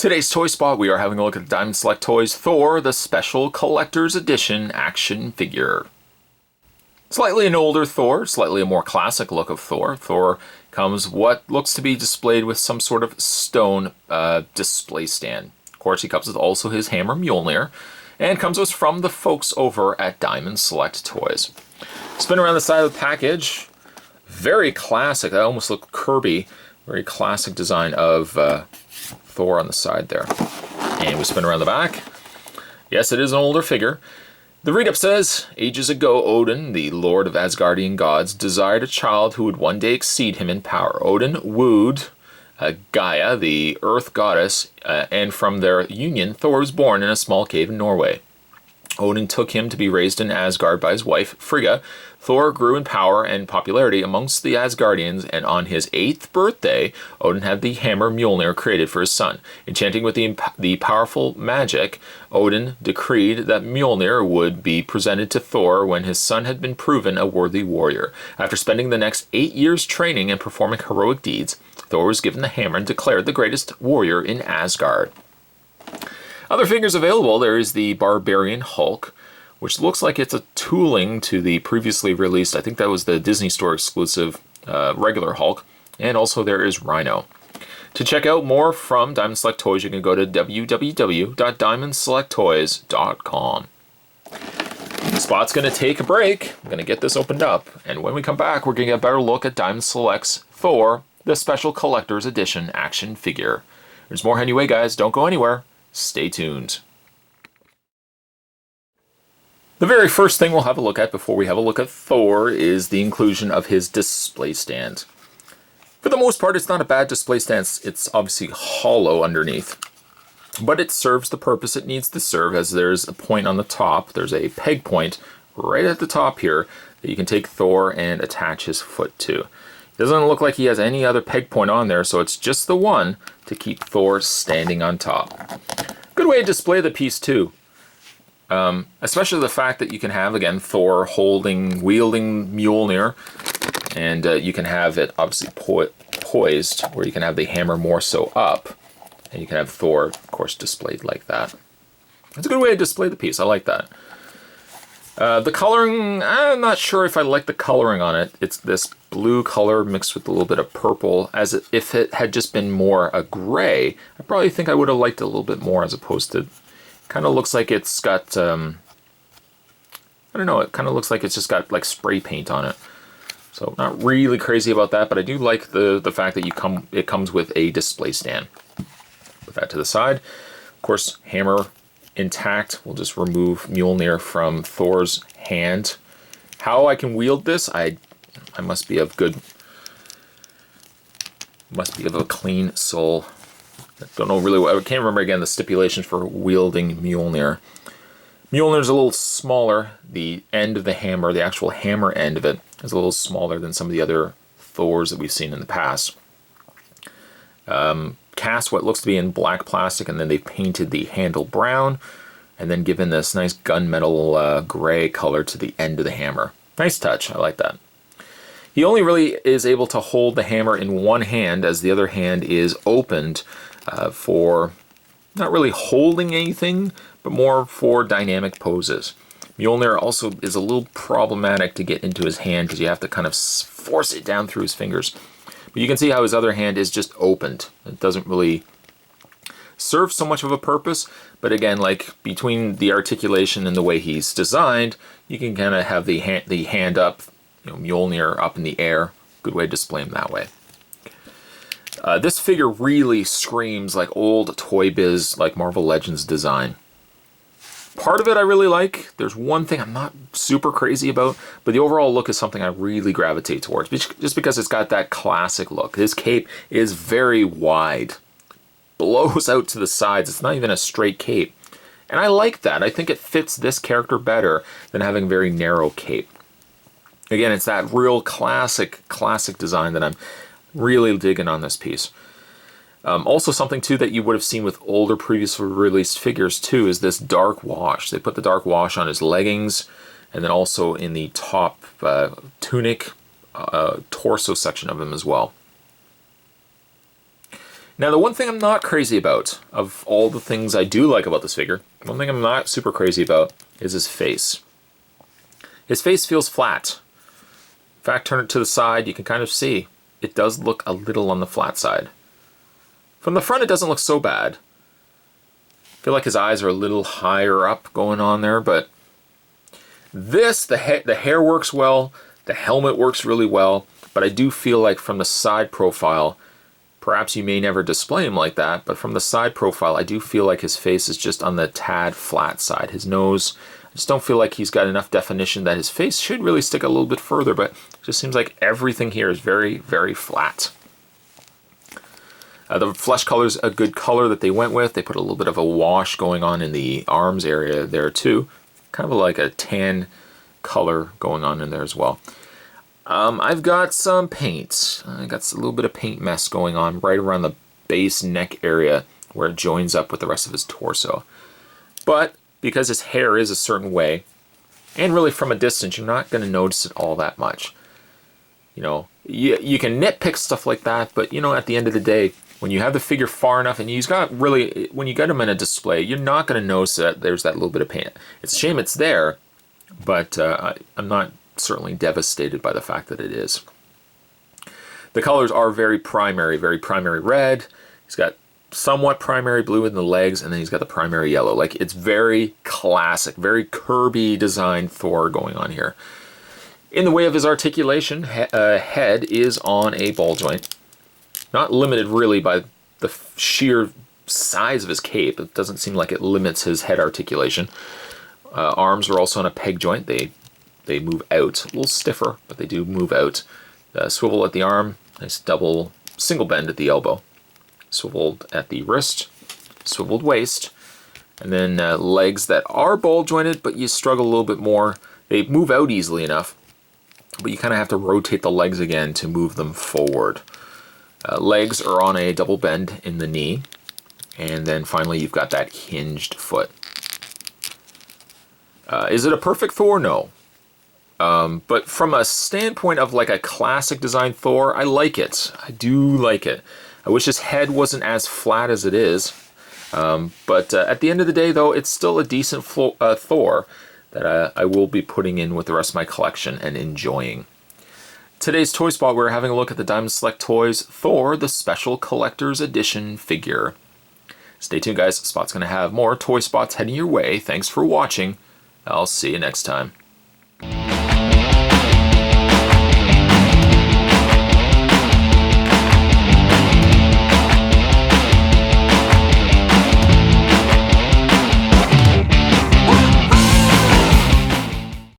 Today's Toy Spot, we are having a look at the Diamond Select Toys Thor, the Special Collector's Edition action figure. Slightly an older Thor, slightly a more classic look of Thor. Thor comes what looks to be displayed with some sort of stone display stand. Of course, he comes with also his hammer Mjolnir, and comes with from the folks over at Diamond Select Toys. Spin around the side of the package. Very classic, that almost looked Kirby. Very classic design of Thor on the side there. And we spin around the back. Yes, it is an older figure. The read-up says, ages ago Odin, the lord of Asgardian gods, desired a child who would one day exceed him in power. Odin wooed Gaia, the earth goddess, and from their union, Thor was born in a small cave in Norway. Odin took him to be raised in Asgard by his wife, Frigga. Thor grew in power and popularity amongst the Asgardians, and on his 8th birthday, Odin had the hammer Mjolnir created for his son. Enchanting with the powerful magic, Odin decreed that Mjolnir would be presented to Thor when his son had been proven a worthy warrior. After spending the next 8 years training and performing heroic deeds, Thor was given the hammer and declared the greatest warrior in Asgard. Other figures available, there is the Barbarian Hulk, which looks like it's a tooling to the previously released, I think that was the Disney Store exclusive regular Hulk, and also there is Rhino. To check out more from Diamond Select Toys, you can go to www.diamondselecttoys.com. Spot's going to take a break. I'm going to get this opened up, and when we come back, we're going to get a better look at Diamond Select's Thor, the Special Collector's Edition action figure. There's more anyway, guys. Don't go anywhere. Stay tuned. The very first thing we'll have a look at before we have a look at Thor is the inclusion of his display stand. For the most part, it's not a bad display stand. It's obviously hollow underneath, but it serves the purpose it needs to serve, as there's a point on the top. There's a peg point right at the top here that you can take Thor and attach his foot to. It doesn't look like he has any other peg point on there, so it's just the one to keep Thor standing on top. Good way to display the piece too. Especially the fact that you can have, again, Thor wielding Mjolnir, and you can have it obviously poised, where you can have the hammer more so up, and you can have Thor, of course, displayed like that. It's a good way to display the piece. I like that. The coloring, I'm not sure if I like the coloring on it. It's this blue color mixed with a little bit of purple. If it had just been more a gray, I probably think I would have liked it a little bit more, as opposed to, kind of looks like it's got, I don't know, it kind of looks like it's just got like spray paint on it. So not really crazy about that, but I do like the fact that it comes with a display stand. Put that to the side. Of course, hammer intact. We'll just remove Mjolnir from Thor's hand. How I can wield this, I must be of a clean soul. I don't know really what, I can't remember again the stipulations for wielding Mjolnir. Mjolnir's a little smaller. The end of the hammer, the actual hammer end of it, is a little smaller than some of the other Thors that we've seen in the past. Cast what looks to be in black plastic, and then they've painted the handle brown, and then given this nice gunmetal gray color to the end of the hammer. Nice touch, I like that. He only really is able to hold the hammer in one hand, as the other hand is opened for not really holding anything, but more for dynamic poses. Mjolnir also is a little problematic to get into his hand, because you have to kind of force it down through his fingers. But you can see how his other hand is just opened. It doesn't really serve so much of a purpose, but again, like between the articulation and the way he's designed, you can kind of have the hand up, Mjolnir up in the air. Good way to display him that way. This figure really screams like old Toy Biz, like Marvel Legends design. Part of it I really like. There's one thing I'm not super crazy about, but the overall look is something I really gravitate towards, just because it's got that classic look. His cape is very wide, blows out to the sides. It's not even a straight cape, and I like that. I think it fits this character better than having a very narrow cape. Again, it's that real classic design that I'm really digging on this piece. Also something too that you would have seen with older previously released figures too is this dark wash. They put the dark wash on his leggings, and then also in the top tunic torso section of him as well. Now, the one thing I'm not crazy about, of all the things I do like about this figure, one thing I'm not super crazy about is his face. His face feels flat. In fact, turn it to the side, you can kind of see it does look a little on the flat side. From the front, it doesn't look so bad. I feel like his eyes are a little higher up going on there, but this, the hair works well, the helmet works really well, but I do feel like from the side profile, perhaps you may never display him like that, but from the side profile, I do feel like his face is just on the tad flat side. His nose, I just don't feel like he's got enough definition that his face should really stick a little bit further, but it just seems like everything here is very, very flat. The flesh color is a good color that they went with. They put a little bit of a wash going on in the arms area there too. Kind of like a tan color going on in there as well. I've got some paint. I got a little bit of paint mess going on right around the base neck area where it joins up with the rest of his torso. But because his hair is a certain way, and really from a distance, you're not going to notice it all that much. You know, you can nitpick stuff like that, but you know, at the end of the day, when you have the figure far enough and he's got really, when you get him in a display, you're not going to notice that there's that little bit of paint. It's a shame it's there, but I'm not certainly devastated by the fact that it is. The colors are very primary red. He's got somewhat primary blue in the legs, and then he's got the primary yellow. Like, it's very classic, very Kirby designed Thor going on here. In the way of his articulation, head is on a ball joint. Not limited really by the sheer size of his cape. It doesn't seem like it limits his head articulation. Arms are also on a peg joint. They move out. A little stiffer, but they do move out. Swivel at the arm. Nice double single bend at the elbow. Swiveled at the wrist. Swiveled waist. And then legs that are ball jointed, but you struggle a little bit more. They move out easily enough, but you kind of have to rotate the legs again to move them forward. Legs are on a double bend in the knee. And then finally you've got that hinged foot. Is it a perfect Thor? No. But from a standpoint of like a classic design Thor, I like it. I do like it. I wish his head wasn't as flat as it is. But at the end of the day, though, it's still a decent Thor that I will be putting in with the rest of my collection and enjoying. Today's Toy Spot, we're having a look at the Diamond Select Toys Thor, the Special Collector's Edition figure. Stay tuned, guys. Spot's going to have more Toy Spots heading your way. Thanks for watching. I'll see you next time.